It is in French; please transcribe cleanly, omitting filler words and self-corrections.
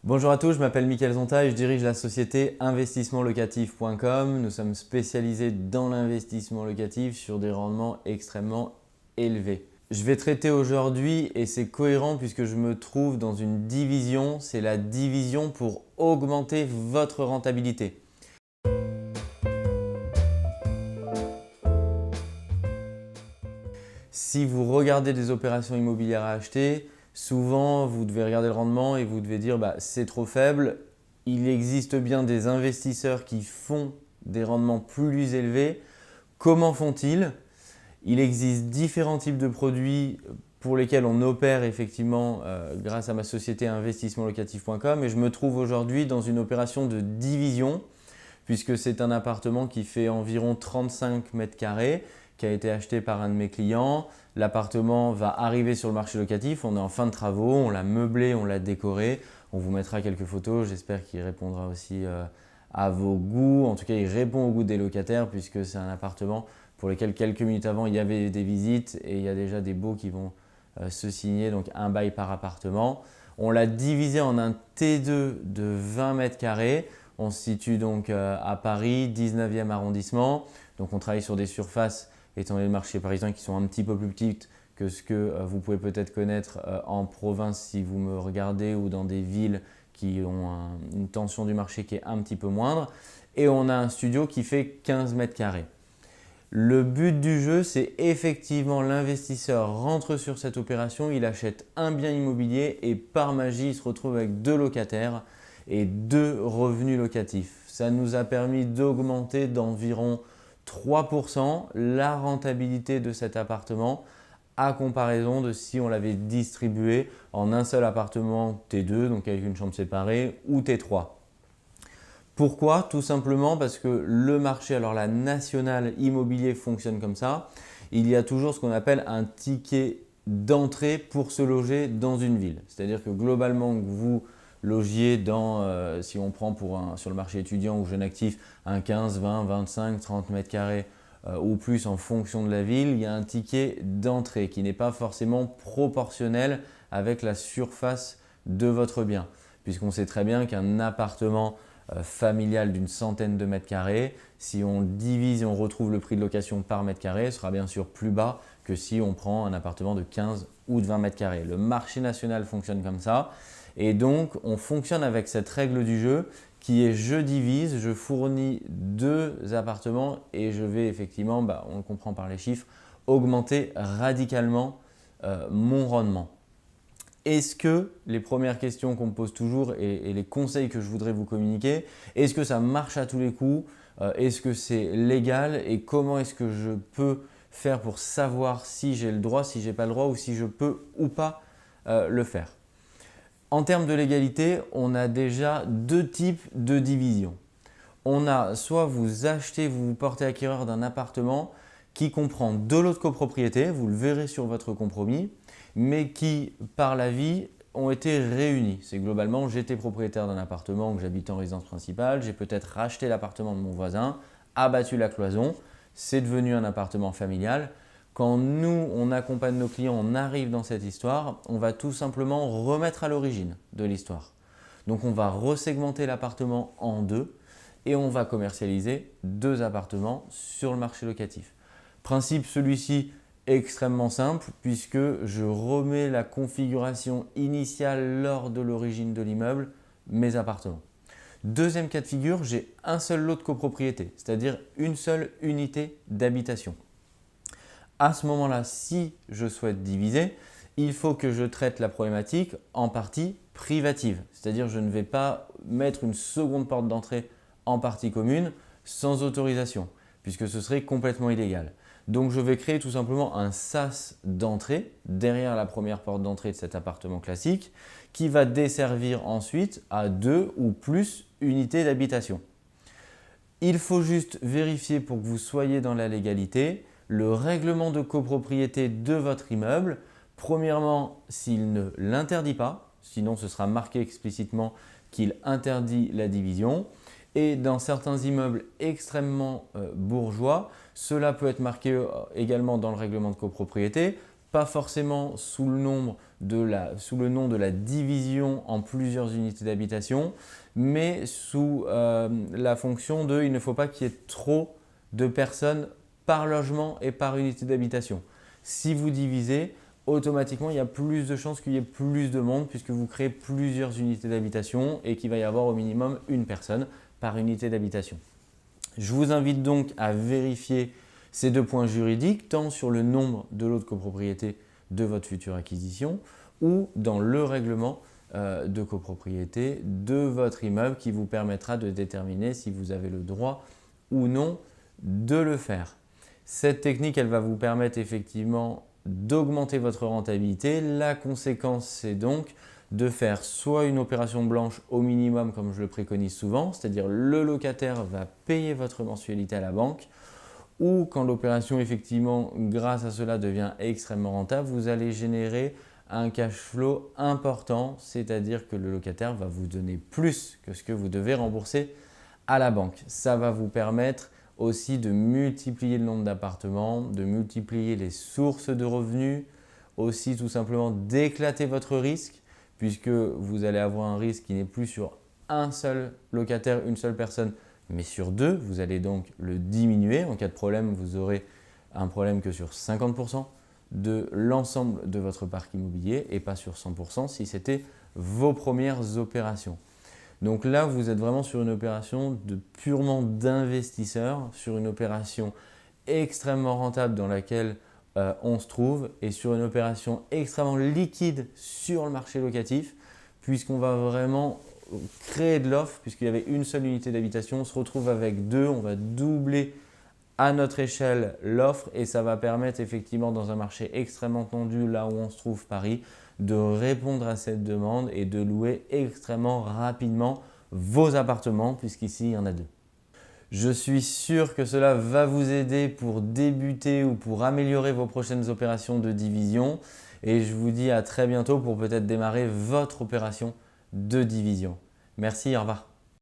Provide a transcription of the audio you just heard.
Bonjour à tous, je m'appelle Mickaël Zonta et je dirige la société investissementlocatif.com. Nous sommes spécialisés dans l'investissement locatif sur des rendements extrêmement élevés. Je vais traiter aujourd'hui, et c'est cohérent puisque je me trouve dans une division, c'est la division pour augmenter votre rentabilité. Si vous regardez des opérations immobilières à acheter, souvent vous devez regarder le rendement et vous devez dire c'est trop faible. Il existe bien des investisseurs qui font des rendements plus élevés. Comment font-ils? Il existe différents types de produits pour lesquels on opère effectivement grâce à ma société investissementlocatif.com et je me trouve aujourd'hui dans une opération de division puisque c'est un appartement qui fait environ 35 mètres carrés qui a été acheté par un de mes clients. L'appartement va arriver sur le marché locatif, on est en fin de travaux, on l'a meublé, on l'a décoré. On vous mettra quelques photos, j'espère qu'il répondra aussi à vos goûts. En tout cas, il répond aux goûts des locataires puisque c'est un appartement pour lequel quelques minutes avant, il y avait des visites et il y a déjà des baux qui vont se signer, donc un bail par appartement. On l'a divisé en un T2 de 20 mètres carrés. On se situe donc à Paris, 19e arrondissement. Donc on travaille sur des surfaces, étant donné le marché parisien, qui sont un petit peu plus petites que ce que vous pouvez peut-être connaître en province si vous me regardez ou dans des villes qui ont une tension du marché qui est un petit peu moindre. Et on a un studio qui fait 15 mètres carrés. Le but du jeu, c'est effectivement l'investisseur rentre sur cette opération, il achète un bien immobilier et par magie, il se retrouve avec 2 locataires et 2 revenus locatifs. Ça nous a permis d'augmenter d'environ 3% la rentabilité de cet appartement à comparaison de si on l'avait distribué en un seul appartement T2, donc avec une chambre séparée, ou T3. Pourquoi? Tout simplement parce que le marché, alors la nationale immobilier fonctionne comme ça. Il y a toujours ce qu'on appelle un ticket d'entrée pour se loger dans une ville. C'est-à-dire que globalement, que vous logiez dans, si on prend sur le marché étudiant ou jeune actif, un 15, 20, 25, 30 mètres carrés ou plus en fonction de la ville, il y a un ticket d'entrée qui n'est pas forcément proportionnel avec la surface de votre bien. Puisqu'on sait très bien qu'un appartement familial d'une centaine de mètres carrés, si on divise et on retrouve le prix de location par mètre carré, sera bien sûr plus bas que si on prend un appartement de 15 ou de 20 mètres carrés. Le marché national fonctionne comme ça et donc on fonctionne avec cette règle du jeu qui est je divise, je fournis 2 appartements et je vais effectivement, on le comprend par les chiffres, augmenter radicalement mon rendement. Est-ce que, les premières questions qu'on me pose toujours et les conseils que je voudrais vous communiquer, est-ce que ça marche à tous les coups? Est-ce que c'est légal et comment est-ce que je peux faire pour savoir si j'ai le droit, si je n'ai pas le droit ou si je peux ou pas le faire? En termes de légalité, on a déjà 2 types de division. On a soit vous achetez, vous vous portez acquéreur d'un appartement qui comprend 2 lots de copropriété, vous le verrez sur votre compromis, mais qui par la vie ont été réunis. C'est globalement j'étais propriétaire d'un appartement que j'habitais en résidence principale, j'ai peut-être racheté l'appartement de mon voisin, abattu la cloison, c'est devenu un appartement familial. Quand nous, on accompagne nos clients, on arrive dans cette histoire, on va tout simplement remettre à l'origine de l'histoire. Donc on va resegmenter l'appartement en 2 et on va commercialiser 2 appartements sur le marché locatif. Principe celui-ci extrêmement simple puisque je remets la configuration initiale lors de l'origine de l'immeuble, mes appartements. Deuxième cas de figure, j'ai un seul lot de copropriété, c'est-à-dire une seule unité d'habitation. À ce moment-là, si je souhaite diviser, il faut que je traite la problématique en partie privative. C'est-à-dire je ne vais pas mettre une seconde porte d'entrée en partie commune sans autorisation puisque ce serait complètement illégal. Donc je vais créer tout simplement un sas d'entrée derrière la première porte d'entrée de cet appartement classique qui va desservir ensuite à 2 ou plus unités d'habitation. Il faut juste vérifier pour que vous soyez dans la légalité le règlement de copropriété de votre immeuble. Premièrement, s'il ne l'interdit pas, sinon ce sera marqué explicitement qu'il interdit la division. Et dans certains immeubles extrêmement bourgeois, cela peut être marqué également dans le règlement de copropriété. pas forcément sous le nom de la division en plusieurs unités d'habitation, mais sous la fonction de il ne faut pas qu'il y ait trop de personnes par logement et par unité d'habitation. Si vous divisez, automatiquement, il y a plus de chances qu'il y ait plus de monde puisque vous créez plusieurs unités d'habitation et qu'il va y avoir au minimum une personne par unité d'habitation. Je vous invite donc à vérifier ces 2 points juridiques, tant sur le nombre de lots de copropriété de votre future acquisition ou dans le règlement de copropriété de votre immeuble qui vous permettra de déterminer si vous avez le droit ou non de le faire. Cette technique, elle va vous permettre effectivement d'augmenter votre rentabilité. La conséquence, c'est donc de faire soit une opération blanche au minimum comme je le préconise souvent, c'est-à-dire le locataire va payer votre mensualité à la banque, ou quand l'opération effectivement grâce à cela devient extrêmement rentable, vous allez générer un cash flow important, c'est-à-dire que le locataire va vous donner plus que ce que vous devez rembourser à la banque. Ça va vous permettre aussi de multiplier le nombre d'appartements, de multiplier les sources de revenus, aussi tout simplement d'éclater votre risque puisque vous allez avoir un risque qui n'est plus sur un seul locataire, une seule personne, mais sur 2. Vous allez donc le diminuer. En cas de problème, vous aurez un problème que sur 50% de l'ensemble de votre parc immobilier et pas sur 100% si c'était vos premières opérations. Donc là, vous êtes vraiment sur une opération purement d'investisseur, sur une opération extrêmement rentable dans laquelle on se trouve et sur une opération extrêmement liquide sur le marché locatif puisqu'on va vraiment créer de l'offre puisqu'il y avait une seule unité d'habitation, on se retrouve avec 2, on va doubler à notre échelle l'offre et ça va permettre effectivement dans un marché extrêmement tendu là où on se trouve Paris de répondre à cette demande et de louer extrêmement rapidement vos appartements puisqu'ici il y en a 2. Je suis sûr que cela va vous aider pour débuter ou pour améliorer vos prochaines opérations de division et je vous dis à très bientôt pour peut-être démarrer votre opération de division. Merci, au revoir.